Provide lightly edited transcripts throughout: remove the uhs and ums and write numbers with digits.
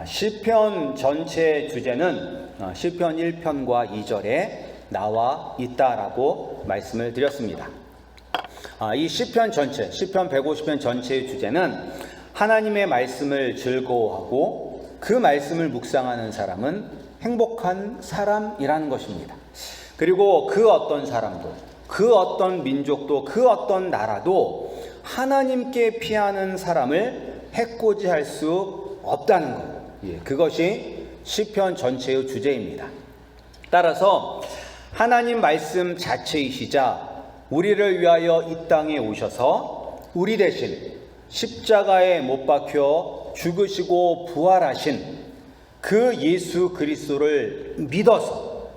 시편 전체 주제는 시편 1편과 2절에 나와 있다라고 말씀을 드렸습니다. 이 시편 전체, 시편 150편 전체의 주제는 하나님의 말씀을 즐거워하고 그 말씀을 묵상하는 사람은 행복한 사람이라는 것입니다. 그리고 그 어떤 사람도, 그 어떤 민족도, 그 어떤 나라도 하나님께 피하는 사람을 해코지할 수 없다는 것. 그것이 시편 전체의 주제입니다. 따라서 하나님 말씀 자체이시자 우리를 위하여 이 땅에 오셔서 우리 대신 십자가에 못 박혀 죽으시고 부활하신 그 예수 그리스도를 믿어서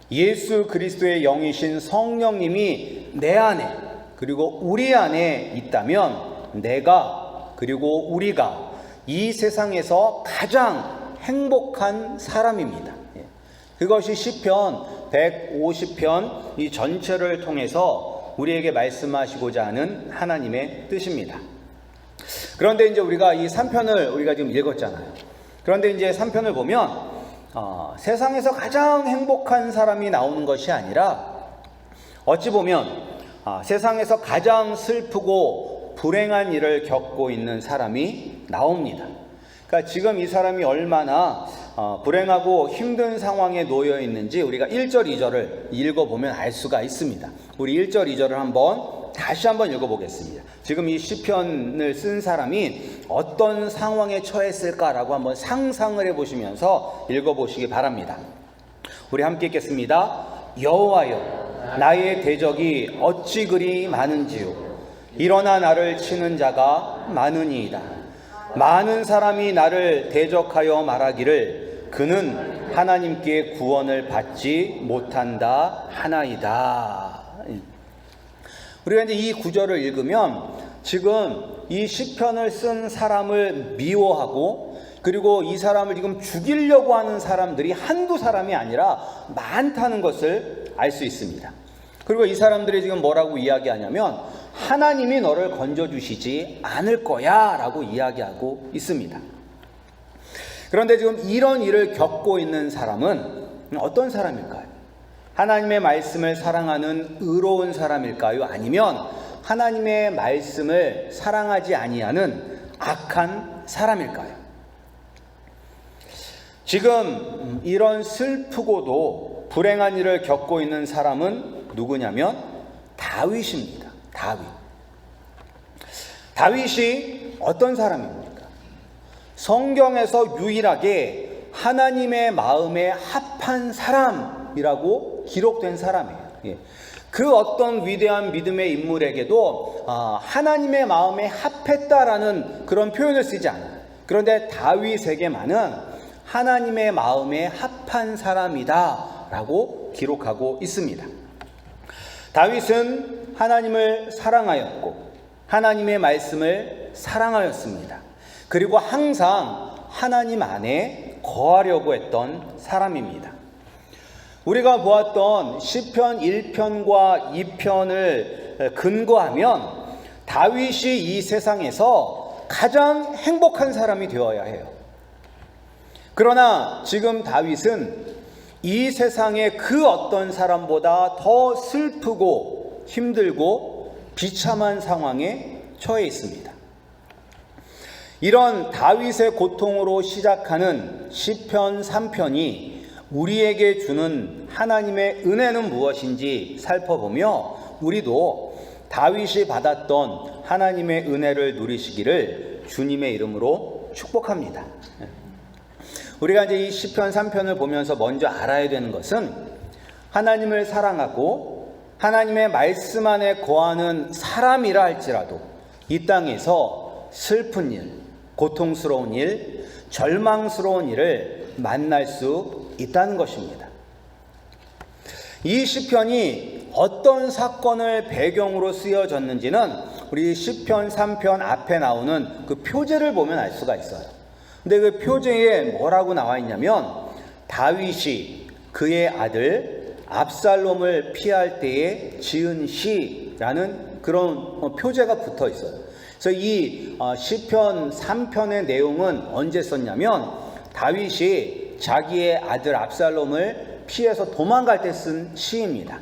예수 그리스도의 영이신 성령님이 내 안에 그리고 우리 안에 있다면 내가 그리고 우리가 이 세상에서 가장 행복한 사람입니다. 그것이 시편 150편 이 전체를 통해서 우리에게 말씀하시고자 하는 하나님의 뜻입니다. 그런데 이제 우리가 이 3편을 우리가 지금 읽었잖아요. 그런데 이제 3편을 보면 세상에서 가장 행복한 사람이 나오는 것이 아니라 어찌 보면 세상에서 가장 슬프고 불행한 일을 겪고 있는 사람이 나옵니다. 그러니까 지금 이 사람이 얼마나 불행하고 힘든 상황에 놓여 있는지 우리가 1절, 2절을 읽어보면 알 수가 있습니다. 우리 1절, 2절을 다시 한번 읽어보겠습니다. 지금 이 시편을 쓴 사람이 어떤 상황에 처했을까라고 한번 상상을 해보시면서 읽어보시기 바랍니다. 우리 함께 읽겠습니다. 여호와여, 나의 대적이 어찌 그리 많은지요. 일어나 나를 치는 자가 많으니이다. 많은 사람이 나를 대적하여 말하기를 그는 하나님께 구원을 받지 못한다 하나이다. 우리가 이제 이 구절을 읽으면 지금 이 시편을 쓴 사람을 미워하고 그리고 이 사람을 지금 죽이려고 하는 사람들이 한두 사람이 아니라 많다는 것을 알 수 있습니다. 그리고 이 사람들이 지금 뭐라고 이야기하냐면 하나님이 너를 건져주시지 않을 거야 라고 이야기하고 있습니다. 그런데 지금 이런 일을 겪고 있는 사람은 어떤 사람일까요? 하나님의 말씀을 사랑하는 의로운 사람일까요? 아니면 하나님의 말씀을 사랑하지 아니하는 악한 사람일까요? 지금 이런 슬프고도 불행한 일을 겪고 있는 사람은 누구냐면 다윗입니다. 다윗이 어떤 사람입니까? 성경에서 유일하게 하나님의 마음에 합한 사람이라고 기록된 사람이에요. 그 어떤 위대한 믿음의 인물에게도 하나님의 마음에 합했다라는 그런 표현을 쓰지 않아요. 그런데 다윗에게만은 하나님의 마음에 합한 사람이다 라고 기록하고 있습니다. 다윗은 하나님을 사랑하였고 하나님의 말씀을 사랑하였습니다. 그리고 항상 하나님 안에 거하려고 했던 사람입니다. 우리가 보았던 시편 1편과 2편을 근거하면 다윗이 이 세상에서 가장 행복한 사람이 되어야 해요. 그러나 지금 다윗은 이 세상의 그 어떤 사람보다 더 슬프고 힘들고 비참한 상황에 처해 있습니다. 이런 다윗의 고통으로 시작하는 시편 3편이 우리에게 주는 하나님의 은혜는 무엇인지 살펴보며 우리도 다윗이 받았던 하나님의 은혜를 누리시기를 주님의 이름으로 축복합니다. 우리가 이제 이 시편 3편을 보면서 먼저 알아야 되는 것은 하나님을 사랑하고 하나님의 말씀 안에 거하는 사람이라 할지라도 이 땅에서 슬픈 일, 고통스러운 일, 절망스러운 일을 만날 수 있다는 것입니다. 이 시편이 어떤 사건을 배경으로 쓰여졌는지는 우리 시편 3편 앞에 나오는 그 표제를 보면 알 수가 있어요. 근데 그 표제에 뭐라고 나와 있냐면 다윗이 그의 아들 압살롬을 피할 때에 지은 시라는 그런 표제가 붙어 있어요. 그래서 이 시편 3편의 내용은 언제 썼냐면 다윗이 자기의 아들 압살롬을 피해서 도망갈 때 쓴 시입니다.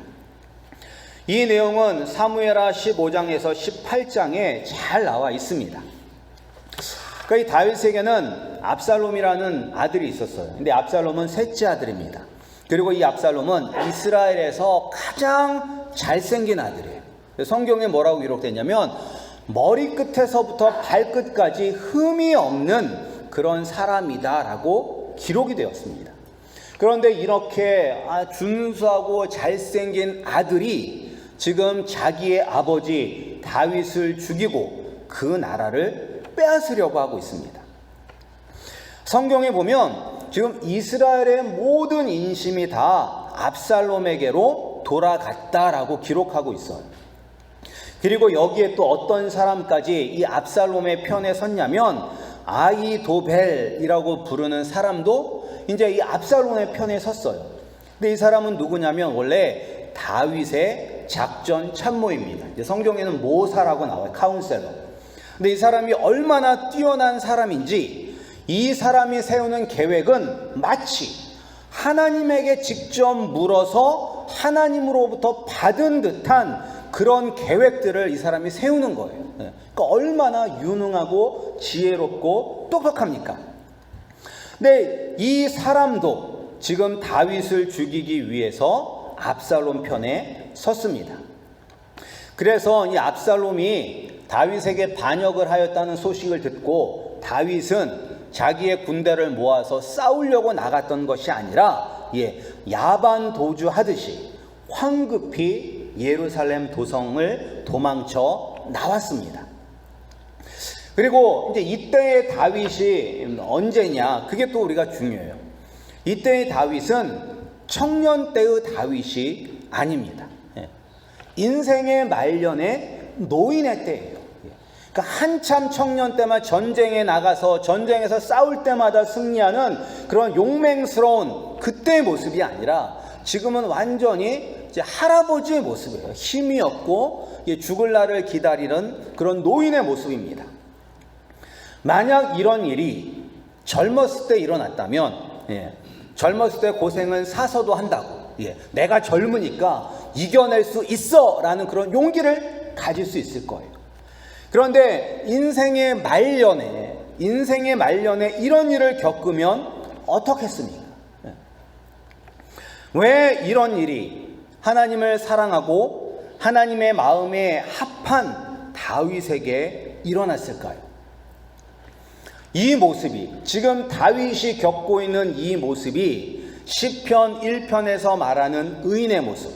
이 내용은 사무엘하 15장에서 18장에 잘 나와 있습니다. 그러니까 이 다윗에게는 압살롬이라는 아들이 있었어요. 근데 압살롬은 셋째 아들입니다. 그리고 이 압살롬은 이스라엘에서 가장 잘생긴 아들이에요. 성경에 뭐라고 기록됐냐면 머리끝에서부터 발끝까지 흠이 없는 그런 사람이다라고 기록이 되었습니다. 그런데 이렇게 준수하고 잘생긴 아들이 지금 자기의 아버지 다윗을 죽이고 그 나라를 빼앗으려고 하고 있습니다. 성경에 보면 지금 이스라엘의 모든 인심이 다 압살롬에게로 돌아갔다라고 기록하고 있어요. 그리고 여기에 또 어떤 사람까지 이 압살롬의 편에 섰냐면 아히도벨이라고 부르는 사람도 이제 이 압살롬의 편에 섰어요. 근데 이 사람은 누구냐면 원래 다윗의 작전 참모입니다. 성경에는 모사라고 나와요. 카운셀러. 근데 이 사람이 얼마나 뛰어난 사람인지 이 사람이 세우는 계획은 마치 하나님에게 직접 물어서 하나님으로부터 받은 듯한 그런 계획들을 이 사람이 세우는 거예요. 그러니까 얼마나 유능하고 지혜롭고 똑똑합니까? 근데 이 사람도 지금 다윗을 죽이기 위해서 압살롬 편에 섰습니다. 그래서 이 압살롬이 다윗에게 반역을 하였다는 소식을 듣고 다윗은 자기의 군대를 모아서 싸우려고 나갔던 것이 아니라 야반 도주하듯이 황급히 예루살렘 도성을 도망쳐 나왔습니다. 그리고 이제 이때의 다윗이 언제냐? 그게 또 우리가 중요해요. 이때의 다윗은 청년 때의 다윗이 아닙니다. 인생의 말년에 노인의 때예요. 그러니까 한참 청년 때만 전쟁에 나가서 전쟁에서 싸울 때마다 승리하는 그런 용맹스러운 그때의 모습이 아니라 지금은 완전히 이제 할아버지의 모습이에요. 힘이 없고 죽을 날을 기다리는 그런 노인의 모습입니다. 만약 이런 일이 젊었을 때 일어났다면 젊었을 때 고생은 사서도 한다고 내가 젊으니까 이겨낼 수 있어 라는 그런 용기를 가질 수 있을 거예요. 그런데 인생의 말년에 이런 일을 겪으면 어떻겠습니까? 왜 이런 일이 하나님을 사랑하고 하나님의 마음에 합한 다윗에게 일어났을까요? 이 모습이 지금 다윗이 겪고 있는 이 모습이 시편 1편에서 말하는 의인의 모습.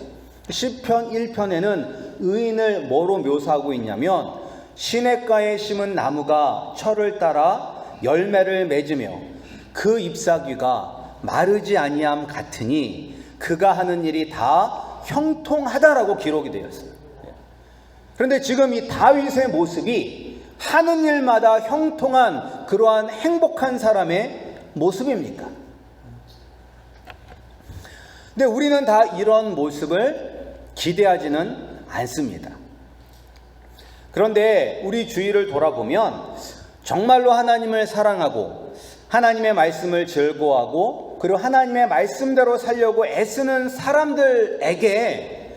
시편 1편에는 의인을 뭐로 묘사하고 있냐면 시냇가에 심은 나무가 철을 따라 열매를 맺으며 그 잎사귀가 마르지 아니함 같으니 그가 하는 일이 다 형통하다라고 기록이 되었어요. 그런데 지금 이 다윗의 모습이 하는 일마다 형통한 그러한 행복한 사람의 모습입니까? 근데 우리는 다 이런 모습을 기대하지는 않습니다. 그런데 우리 주위를 돌아보면 정말로 하나님을 사랑하고 하나님의 말씀을 즐거워하고 그리고 하나님의 말씀대로 살려고 애쓰는 사람들에게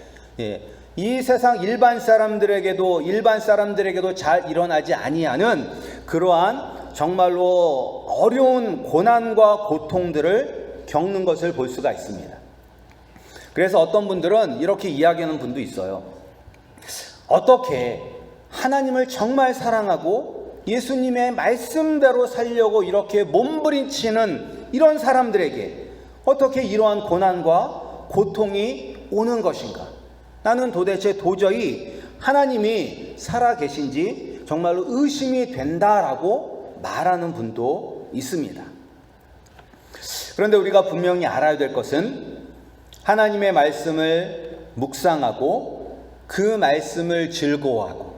이 세상 일반 사람들에게도 잘 일어나지 아니하는 그러한 정말로 어려운 고난과 고통들을 겪는 것을 볼 수가 있습니다. 그래서 어떤 분들은 이렇게 이야기하는 분도 있어요. 어떻게 하나님을 정말 사랑하고 예수님의 말씀대로 살려고 이렇게 몸부림치는 이런 사람들에게 어떻게 이러한 고난과 고통이 오는 것인가? 나는 도저히 하나님이 살아계신지 정말로 의심이 된다라고 말하는 분도 있습니다. 그런데 우리가 분명히 알아야 될 것은 하나님의 말씀을 묵상하고 그 말씀을 즐거워하고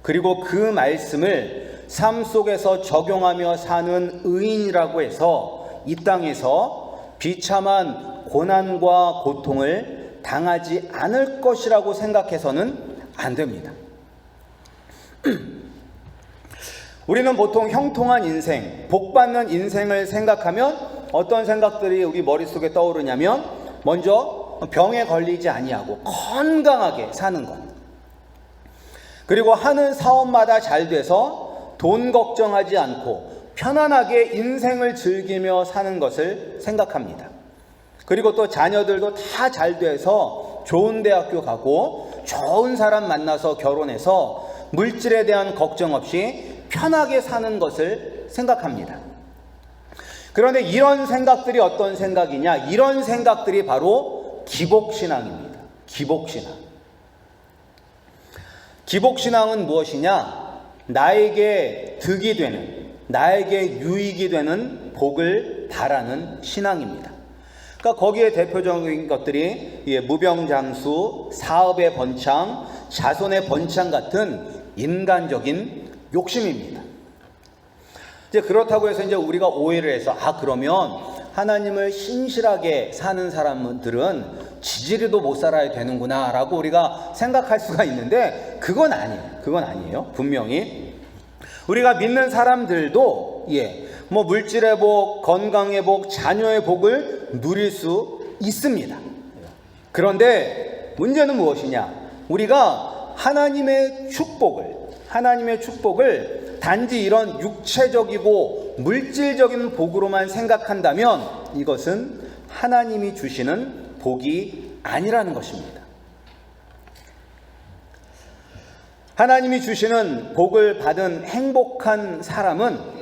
그리고 그 말씀을 삶 속에서 적용하며 사는 의인이라고 해서 이 땅에서 비참한 고난과 고통을 당하지 않을 것이라고 생각해서는 안 됩니다. 우리는 보통 형통한 인생, 복받는 인생을 생각하면 어떤 생각들이 우리 머릿속에 떠오르냐면 먼저 병에 걸리지 아니하고 건강하게 사는 것, 그리고 하는 사업마다 잘 돼서 돈 걱정하지 않고 편안하게 인생을 즐기며 사는 것을 생각합니다. 그리고 또 자녀들도 다 잘 돼서 좋은 대학교 가고 좋은 사람 만나서 결혼해서 물질에 대한 걱정 없이 편하게 사는 것을 생각합니다. 그런데 이런 생각들이 어떤 생각이냐? 이런 생각들이 바로 기복신앙입니다. 기복신앙. 기복신앙은 무엇이냐? 나에게 득이 되는, 나에게 유익이 되는 복을 바라는 신앙입니다. 그러니까 거기에 대표적인 것들이 무병장수, 사업의 번창, 자손의 번창 같은 인간적인 욕심입니다. 이제 그렇다고 해서 이제 우리가 오해를 해서 그러면 하나님을 신실하게 사는 사람들은 지지리도 못 살아야 되는구나 라고 우리가 생각할 수가 있는데 그건 아니에요. 그건 아니에요. 분명히 우리가 믿는 사람들도 뭐 물질의 복, 건강의 복, 자녀의 복을 누릴 수 있습니다. 그런데 문제는 무엇이냐? 우리가 하나님의 축복을 단지 이런 육체적이고 물질적인 복으로만 생각한다면 이것은 하나님이 주시는 복이 아니라는 것입니다. 하나님이 주시는 복을 받은 행복한 사람은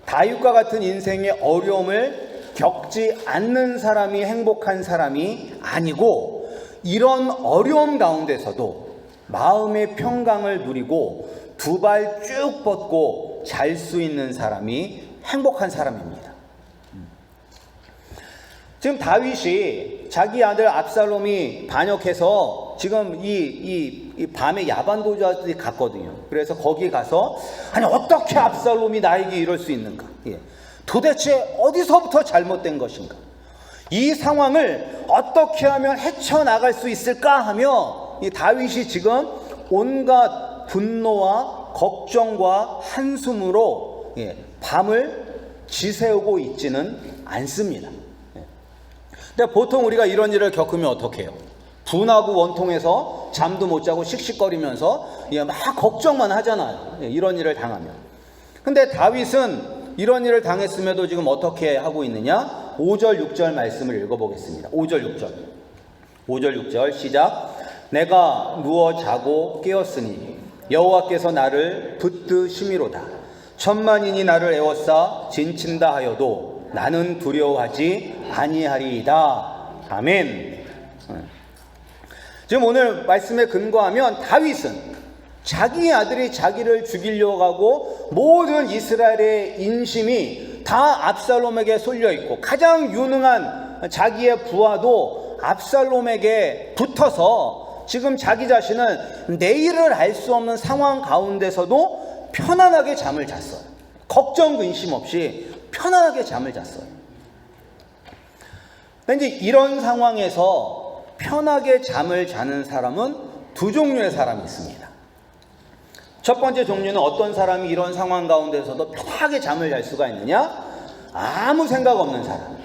다윗과 같은 인생의 어려움을 겪지 않는 사람이 행복한 사람이 아니고, 이런 어려움 가운데서도 마음의 평강을 누리고 두 발 쭉 뻗고 잘 수 있는 사람이 행복한 사람입니다. 지금 다윗이 자기 아들 압살롬이 반역해서 지금 이 밤에 야반도주들이 갔거든요. 그래서 거기 가서 어떻게 압살롬이 나에게 이럴 수 있는가? 도대체 어디서부터 잘못된 것인가? 이 상황을 어떻게 하면 헤쳐나갈 수 있을까 하며 이 다윗이 지금 온갖 분노와 걱정과 한숨으로 밤을 지새우고 있지는 않습니다. 근데 보통 우리가 이런 일을 겪으면 어떻게 해요? 분하고 원통해서 잠도 못 자고 씩씩거리면서 막 걱정만 하잖아요. 이런 일을 당하면. 근데 다윗은 이런 일을 당했음에도 지금 어떻게 하고 있느냐? 5절 6절 말씀을 읽어보겠습니다. 5절 6절 시작. 내가 누워 자고 깨었으니 여호와께서 나를 붙드심이로다. 천만인이 나를 에워싸 진친다 하여도 나는 두려워하지 아니하리이다. 아멘. 지금 오늘 말씀에 근거하면 다윗은 자기 아들이 자기를 죽이려고 하고 모든 이스라엘의 인심이 다 압살롬에게 쏠려 있고 가장 유능한 자기의 부하도 압살롬에게 붙어서 지금 자기 자신은 내일을 알 수 없는 상황 가운데서도 편안하게 잠을 잤어요. 걱정 근심 없이 편안하게 잠을 잤어요. 근데 이제 이런 상황에서 편하게 잠을 자는 사람은 두 종류의 사람이 있습니다. 첫 번째 종류는 어떤 사람이 이런 상황 가운데서도 편하게 잠을 잘 수가 있느냐? 아무 생각 없는 사람.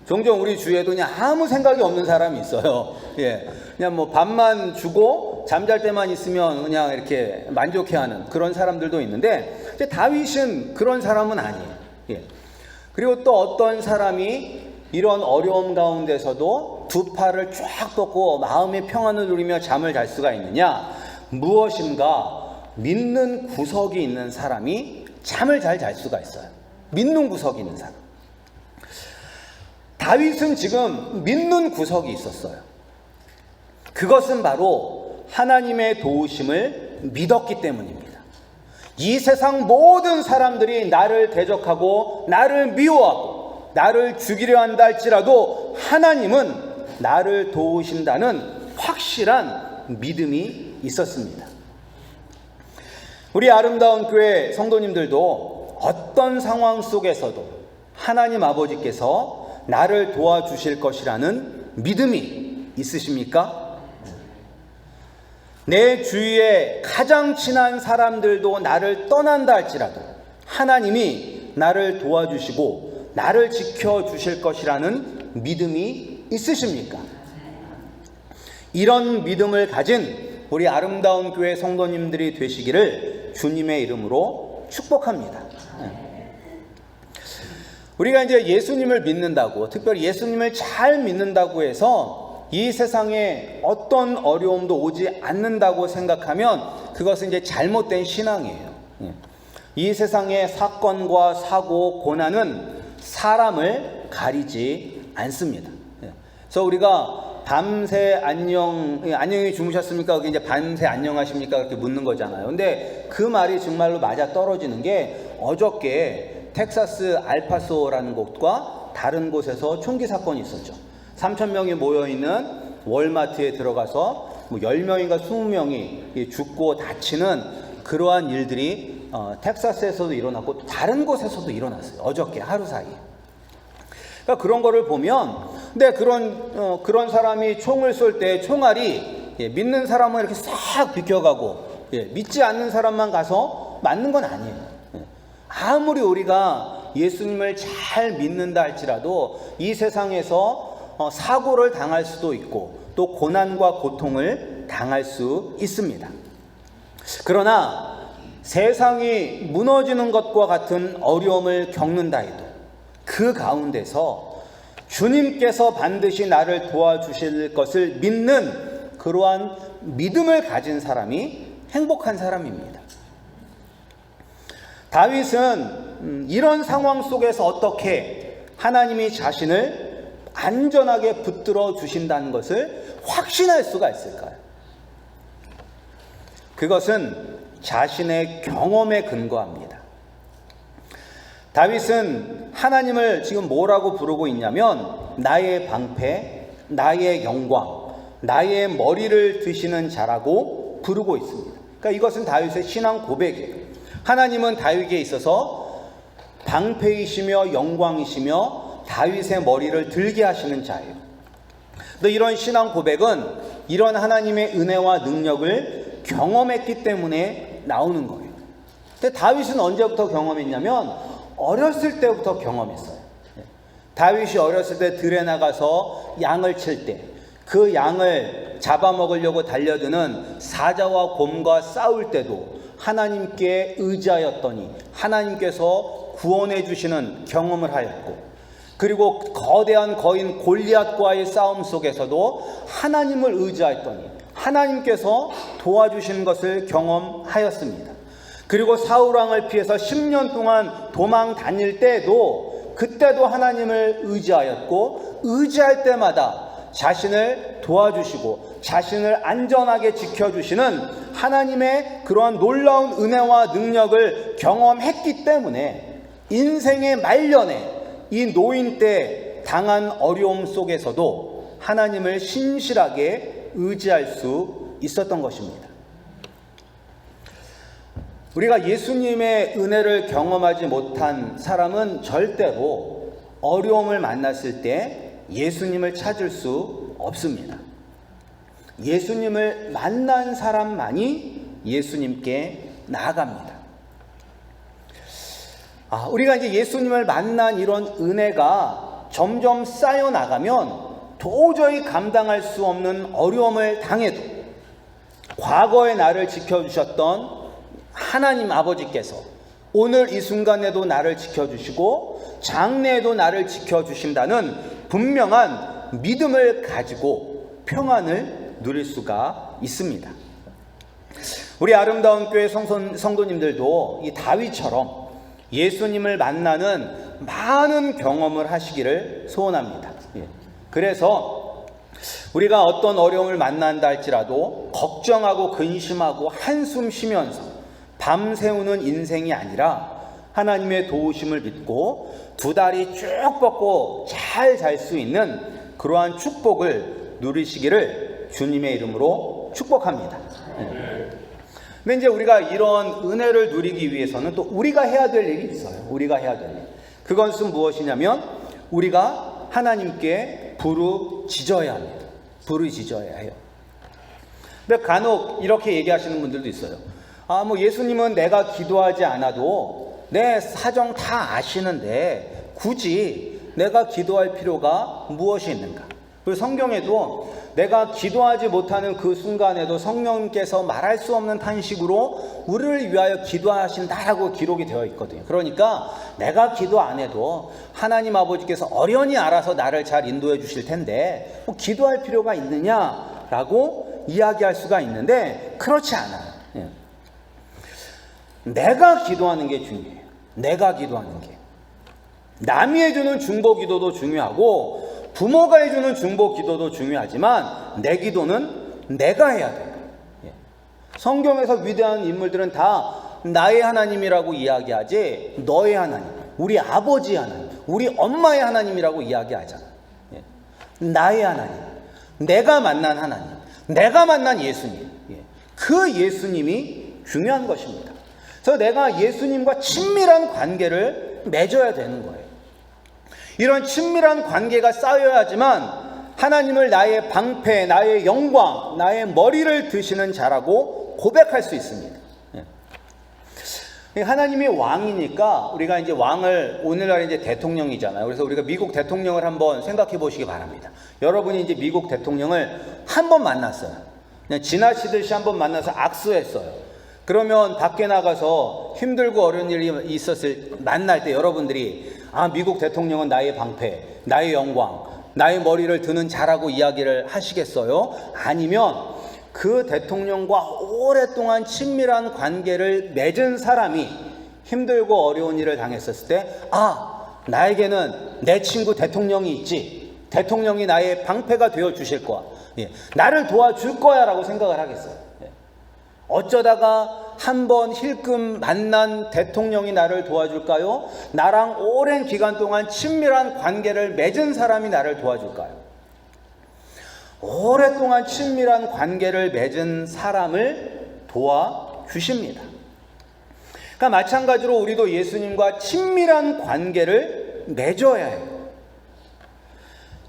종종 우리 주위에도 그냥 아무 생각이 없는 사람이 있어요. 그냥 뭐 밥만 주고 잠잘 때만 있으면 그냥 이렇게 만족해하는 그런 사람들도 있는데, 이제 다윗은 그런 사람은 아니에요. 그리고 또 어떤 사람이 이런 어려움 가운데서도 두 팔을 쫙 뻗고 마음의 평안을 누리며 잠을 잘 수가 있느냐? 무엇인가 믿는 구석이 있는 사람이 잠을 잘 잘 수가 있어요. 믿는 구석이 있는 사람. 다윗은 지금 믿는 구석이 있었어요. 그것은 바로 하나님의 도우심을 믿었기 때문입니다. 이 세상 모든 사람들이 나를 대적하고 나를 미워하고 나를 죽이려 한다 할지라도 하나님은 나를 도우신다는 확실한 믿음이 있었습니다. 우리 아름다운 교회 성도님들도 어떤 상황 속에서도 하나님 아버지께서 나를 도와주실 것이라는 믿음이 있으십니까? 내 주위에 가장 친한 사람들도 나를 떠난다 할지라도 하나님이 나를 도와주시고 나를 지켜주실 것이라는 믿음이 있으십니까? 이런 믿음을 가진 우리 아름다운 교회 성도님들이 되시기를 주님의 이름으로 축복합니다. 우리가 이제 예수님을 믿는다고, 특별히 예수님을 잘 믿는다고 해서 이 세상에 어떤 어려움도 오지 않는다고 생각하면 그것은 이제 잘못된 신앙이에요. 이 세상의 사건과 사고, 고난은 사람을 가리지 않습니다. 그래서 우리가 밤새 안녕히 주무셨습니까? 그게 이제 밤새 안녕하십니까? 그렇게 묻는 거잖아요. 근데 그 말이 정말로 맞아 떨어지는 게 어저께 텍사스 알파소라는 곳과 다른 곳에서 총기 사건이 있었죠. 3,000명이 모여있는 월마트에 들어가서 뭐 10명인가 20명이 죽고 다치는 그러한 일들이 텍사스에서도 일어났고 또 다른 곳에서도 일어났어요. 어저께 하루 사이에. 그러니까 그런 거를 보면, 근데 그런 사람이 총을 쏠 때 총알이 믿는 사람은 이렇게 싹 비켜가고 믿지 않는 사람만 가서 맞는 건 아니에요. 아무리 우리가 예수님을 잘 믿는다 할지라도 이 세상에서 사고를 당할 수도 있고 또 고난과 고통을 당할 수 있습니다. 그러나 세상이 무너지는 것과 같은 어려움을 겪는다 해도 그 가운데서 주님께서 반드시 나를 도와주실 것을 믿는 그러한 믿음을 가진 사람이 행복한 사람입니다. 다윗은 이런 상황 속에서 어떻게 하나님이 자신을 안전하게 붙들어 주신다는 것을 확신할 수가 있을까요? 그것은 자신의 경험에 근거합니다. 다윗은 하나님을 지금 뭐라고 부르고 있냐면 나의 방패, 나의 영광, 나의 머리를 드시는 자라고 부르고 있습니다. 그러니까 이것은 다윗의 신앙 고백이에요. 하나님은 다윗에게 있어서 방패이시며 영광이시며 다윗의 머리를 들게 하시는 자예요. 또 이런 신앙 고백은 이런 하나님의 은혜와 능력을 경험했기 때문에 나오는 거예요. 근데 다윗은 언제부터 경험했냐면 어렸을 때부터 경험했어요. 다윗이 어렸을 때 들에 나가서 양을 칠 때 그 양을 잡아먹으려고 달려드는 사자와 곰과 싸울 때도 하나님께 의지하였더니 하나님께서 구원해 주시는 경험을 하였고, 그리고 거대한 거인 골리앗과의 싸움 속에서도 하나님을 의지하였더니 하나님께서 도와주시는 것을 경험하였습니다. 그리고 사울왕을 피해서 10년 동안 도망 다닐 때도 그때도 하나님을 의지하였고, 의지할 때마다 자신을 도와주시고 자신을 안전하게 지켜주시는 하나님의 그러한 놀라운 은혜와 능력을 경험했기 때문에 인생의 말년에 이 노인 때 당한 어려움 속에서도 하나님을 신실하게 의지할 수 있었던 것입니다. 우리가 예수님의 은혜를 경험하지 못한 사람은 절대로 어려움을 만났을 때 예수님을 찾을 수 없습니다. 예수님을 만난 사람만이 예수님께 나아갑니다. 우리가 이제 예수님을 만난 이런 은혜가 점점 쌓여 나가면 도저히 감당할 수 없는 어려움을 당해도 과거의 나를 지켜주셨던 하나님 아버지께서 오늘 이 순간에도 나를 지켜주시고 장래에도 나를 지켜주신다는 분명한 믿음을 가지고 평안을 누릴 수가 있습니다. 우리 아름다운 교회 성도님들도 이 다윗처럼 예수님을 만나는 많은 경험을 하시기를 소원합니다. 그래서 우리가 어떤 어려움을 만난다 할지라도 걱정하고 근심하고 한숨 쉬면서 밤새우는 인생이 아니라 하나님의 도우심을 믿고 두 다리 쭉 뻗고 잘 잘 수 있는 그러한 축복을 누리시기를 주님의 이름으로 축복합니다. 근데 이제 우리가 이런 은혜를 누리기 위해서는 또 우리가 해야 될 일이 있어요. 우리가 해야 될 일. 그것은 무엇이냐면 우리가 하나님께 부르짖어야 합니다. 부르짖어야 해요. 근데 간혹 이렇게 얘기하시는 분들도 있어요. 뭐 예수님은 내가 기도하지 않아도 내 사정 다 아시는데 굳이 내가 기도할 필요가 무엇이 있는가? 그리고 성경에도 내가 기도하지 못하는 그 순간에도 성령님께서 말할 수 없는 탄식으로 우리를 위하여 기도하신다라고 기록이 되어 있거든요. 그러니까 내가 기도 안 해도 하나님 아버지께서 어련히 알아서 나를 잘 인도해 주실 텐데 뭐 기도할 필요가 있느냐라고 이야기할 수가 있는데 그렇지 않아요. 내가 기도하는 게 중요해요. 내가 기도하는 게. 남이 해주는 중보 기도도 중요하고 부모가 해주는 중보 기도도 중요하지만 내 기도는 내가 해야 돼요. 성경에서 위대한 인물들은 다 나의 하나님이라고 이야기하지 너의 하나님, 우리 아버지의 하나님, 우리 엄마의 하나님이라고 이야기하잖아. 나의 하나님, 내가 만난 하나님, 내가 만난 예수님, 그 예수님이 중요한 것입니다. 그래서 내가 예수님과 친밀한 관계를 맺어야 되는 거예요. 이런 친밀한 관계가 쌓여야지만 하나님을 나의 방패, 나의 영광, 나의 머리를 드시는 자라고 고백할 수 있습니다. 하나님이 왕이니까 우리가 이제 왕을 오늘날 이제 대통령이잖아요. 그래서 우리가 미국 대통령을 한번 생각해 보시기 바랍니다. 여러분이 이제 미국 대통령을 한 번 만났어요. 그냥 지나치듯이 한 번 만나서 악수했어요. 그러면 밖에 나가서 힘들고 어려운 일이 만날 때 여러분들이 미국 대통령은 나의 방패, 나의 영광, 나의 머리를 드는 자라고 이야기를 하시겠어요? 아니면 그 대통령과 오랫동안 친밀한 관계를 맺은 사람이 힘들고 어려운 일을 당했었을 때 나에게는 내 친구 대통령이 있지, 대통령이 나의 방패가 되어 주실 거야, 나를 도와줄 거야 라고 생각을 하겠어요. 어쩌다가 한번 힐끔 만난 대통령이 나를 도와줄까요? 나랑 오랜 기간 동안 친밀한 관계를 맺은 사람이 나를 도와줄까요? 오랫동안 친밀한 관계를 맺은 사람을 도와주십니다. 그러니까 마찬가지로 우리도 예수님과 친밀한 관계를 맺어야 해요.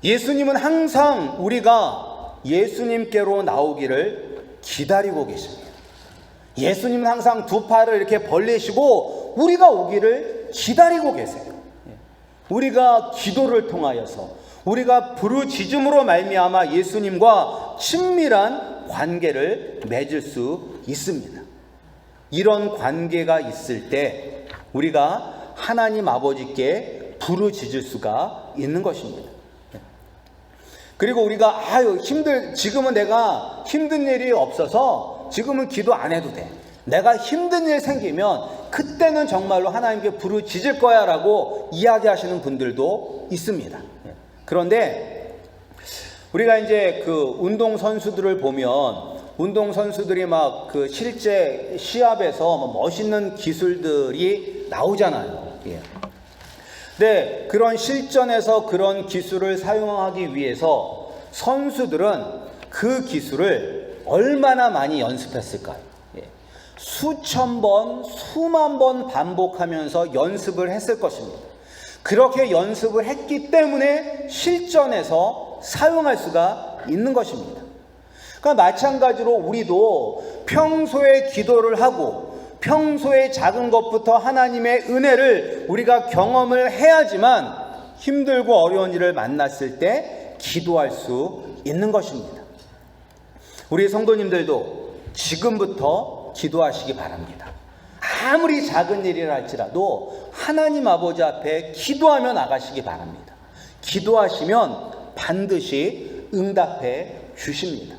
예수님은 항상 우리가 예수님께로 나오기를 기다리고 계십니다. 예수님은 항상 두 팔을 이렇게 벌리시고 우리가 오기를 기다리고 계세요. 우리가 기도를 통하여서 우리가 부르짖음으로 말미암아 예수님과 친밀한 관계를 맺을 수 있습니다. 이런 관계가 있을 때 우리가 하나님 아버지께 부르짖을 수가 있는 것입니다. 그리고 우리가 지금은 내가 힘든 일이 없어서 지금은 기도 안 해도 돼. 내가 힘든 일 생기면 그때는 정말로 하나님께 부르짖을 거야 라고 이야기하시는 분들도 있습니다. 그런데 우리가 이제 그 운동선수들을 보면 운동선수들이 막 그 실제 시합에서 멋있는 기술들이 나오잖아요. 근데 그런 실전에서 그런 기술을 사용하기 위해서 선수들은 그 기술을 얼마나 많이 연습했을까요? 수천 번, 수만 번 반복하면서 연습을 했을 것입니다. 그렇게 연습을 했기 때문에 실전에서 사용할 수가 있는 것입니다. 그러니까 마찬가지로 우리도 평소에 기도를 하고 평소에 작은 것부터 하나님의 은혜를 우리가 경험을 해야지만 힘들고 어려운 일을 만났을 때 기도할 수 있는 것입니다. 우리 성도님들도 지금부터 기도하시기 바랍니다. 아무리 작은 일이라 할지라도 하나님 아버지 앞에 기도하며 나가시기 바랍니다. 기도하시면 반드시 응답해 주십니다.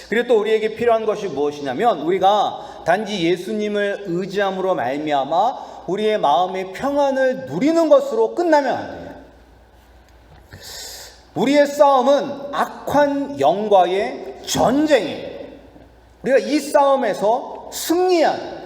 그리고 또 우리에게 필요한 것이 무엇이냐면 우리가 단지 예수님을 의지함으로 말미암아 우리의 마음의 평안을 누리는 것으로 끝나면 안 돼요. 우리의 싸움은 악한 영과의 전쟁이에요. 우리가 이 싸움에서 승리해야 돼요.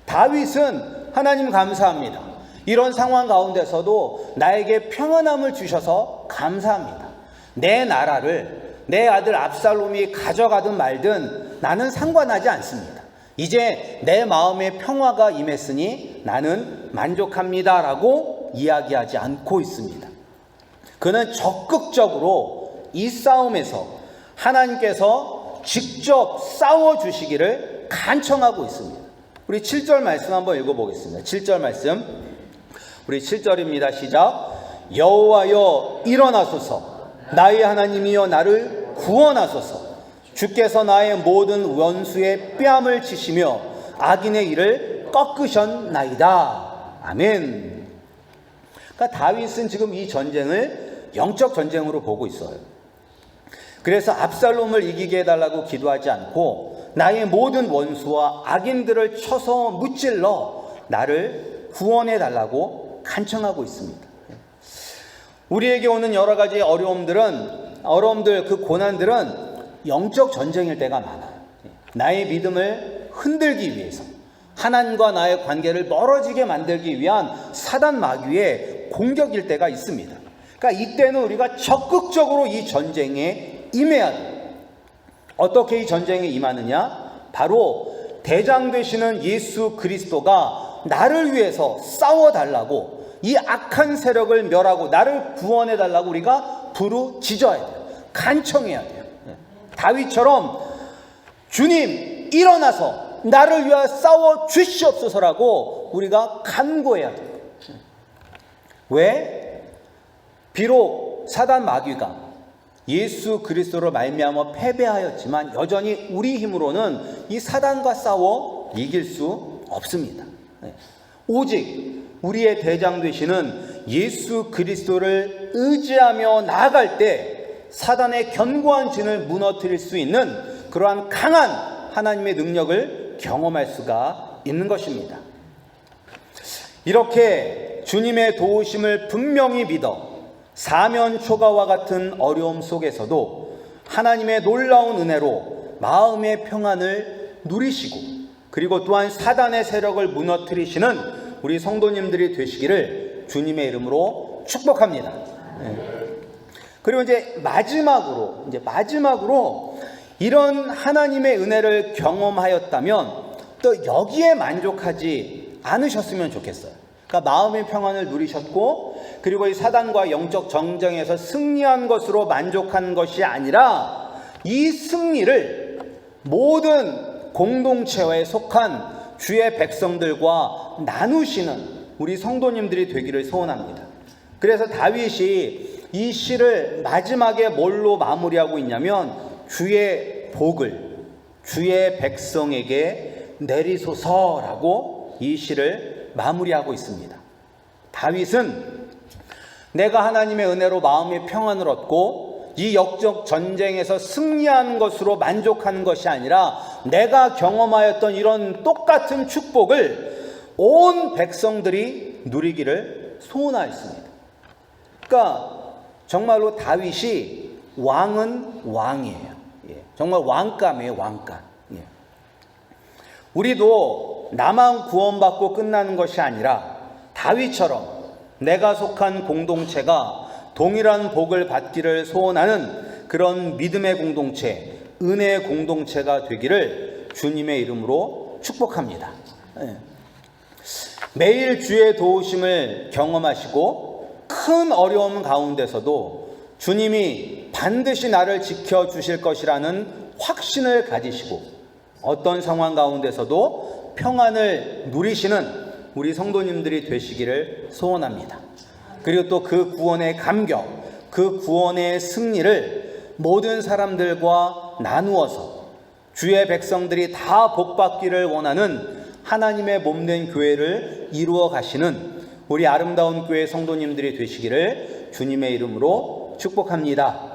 다윗은 하나님 감사합니다. 이런 상황 가운데서도 나에게 평안함을 주셔서 감사합니다. 내 나라를 내 아들 압살롬이 가져가든 말든 나는 상관하지 않습니다. 이제 내 마음에 평화가 임했으니 나는 만족합니다 라고 이야기하지 않고 있습니다. 그는 적극적으로 이 싸움에서 하나님께서 직접 싸워주시기를 간청하고 있습니다. 우리 7절 말씀 한번 읽어보겠습니다. 7절 말씀, 우리 7절입니다. 시작. 여호와여 일어나소서, 나의 하나님이여 나를 구원하소서. 주께서 나의 모든 원수의 뺨을 치시며 악인의 일을 꺾으셨나이다. 아멘. 그러니까 다윗은 지금 이 전쟁을 영적 전쟁으로 보고 있어요. 그래서 압살롬을 이기게 해달라고 기도하지 않고 나의 모든 원수와 악인들을 쳐서 무찔러 나를 구원해달라고 간청하고 있습니다. 우리에게 오는 여러 가지 어려움들, 그 고난들은 영적 전쟁일 때가 많아요. 나의 믿음을 흔들기 위해서, 하나님과 나의 관계를 멀어지게 만들기 위한 사단 마귀의 공격일 때가 있습니다. 그러니까 이때는 우리가 적극적으로 이 전쟁에 임해야 돼요. 어떻게 이 전쟁에 임하느냐? 바로 대장 되시는 예수 그리스도가 나를 위해서 싸워달라고, 이 악한 세력을 멸하고 나를 구원해달라고 우리가 부르짖어야 돼요. 간청해야 돼요. 다윗처럼 주님 일어나서 나를 위하여 싸워 주시옵소서라고 우리가 간구해야 돼요. 왜? 비록 사단 마귀가 예수 그리스도로 말미암아 패배하였지만 여전히 우리 힘으로는 이 사단과 싸워 이길 수 없습니다. 오직 우리의 대장 되시는 예수 그리스도를 의지하며 나아갈 때 사단의 견고한 진을 무너뜨릴 수 있는 그러한 강한 하나님의 능력을 경험할 수가 있는 것입니다. 이렇게 주님의 도우심을 분명히 믿어 사면 초가와 같은 어려움 속에서도 하나님의 놀라운 은혜로 마음의 평안을 누리시고, 그리고 또한 사단의 세력을 무너뜨리시는 우리 성도님들이 되시기를 주님의 이름으로 축복합니다. 그리고 이제 마지막으로 이런 하나님의 은혜를 경험하였다면 또 여기에 만족하지 않으셨으면 좋겠어요. 그러니까 마음의 평안을 누리셨고, 그리고 이 사단과 영적 전쟁에서 승리한 것으로 만족한 것이 아니라 이 승리를 모든 공동체에 속한 주의 백성들과 나누시는 우리 성도님들이 되기를 소원합니다. 그래서 다윗이 이 시를 마지막에 뭘로 마무리하고 있냐면 주의 복을 주의 백성에게 내리소서라고 이 시를 마무리하고 있습니다. 다윗은 내가 하나님의 은혜로 마음의 평안을 얻고 이 역적 전쟁에서 승리한 것으로 만족하는 것이 아니라 내가 경험하였던 이런 똑같은 축복을 온 백성들이 누리기를 소원하였습니다. 그러니까 정말로 다윗이 왕은 왕이에요. 정말 왕감이에요, 왕감. 우리도 나만 구원받고 끝나는 것이 아니라 다윗처럼 내가 속한 공동체가 동일한 복을 받기를 소원하는 그런 믿음의 공동체, 은혜의 공동체가 되기를 주님의 이름으로 축복합니다. 매일 주의 도우심을 경험하시고 큰 어려움 가운데서도 주님이 반드시 나를 지켜주실 것이라는 확신을 가지시고 어떤 상황 가운데서도 평안을 누리시는 우리 성도님들이 되시기를 소원합니다. 그리고 또 그 구원의 감격, 그 구원의 승리를 모든 사람들과 나누어서 주의 백성들이 다 복받기를 원하는 하나님의 몸된 교회를 이루어 가시는 우리 아름다운 교회 성도님들이 되시기를 주님의 이름으로 축복합니다.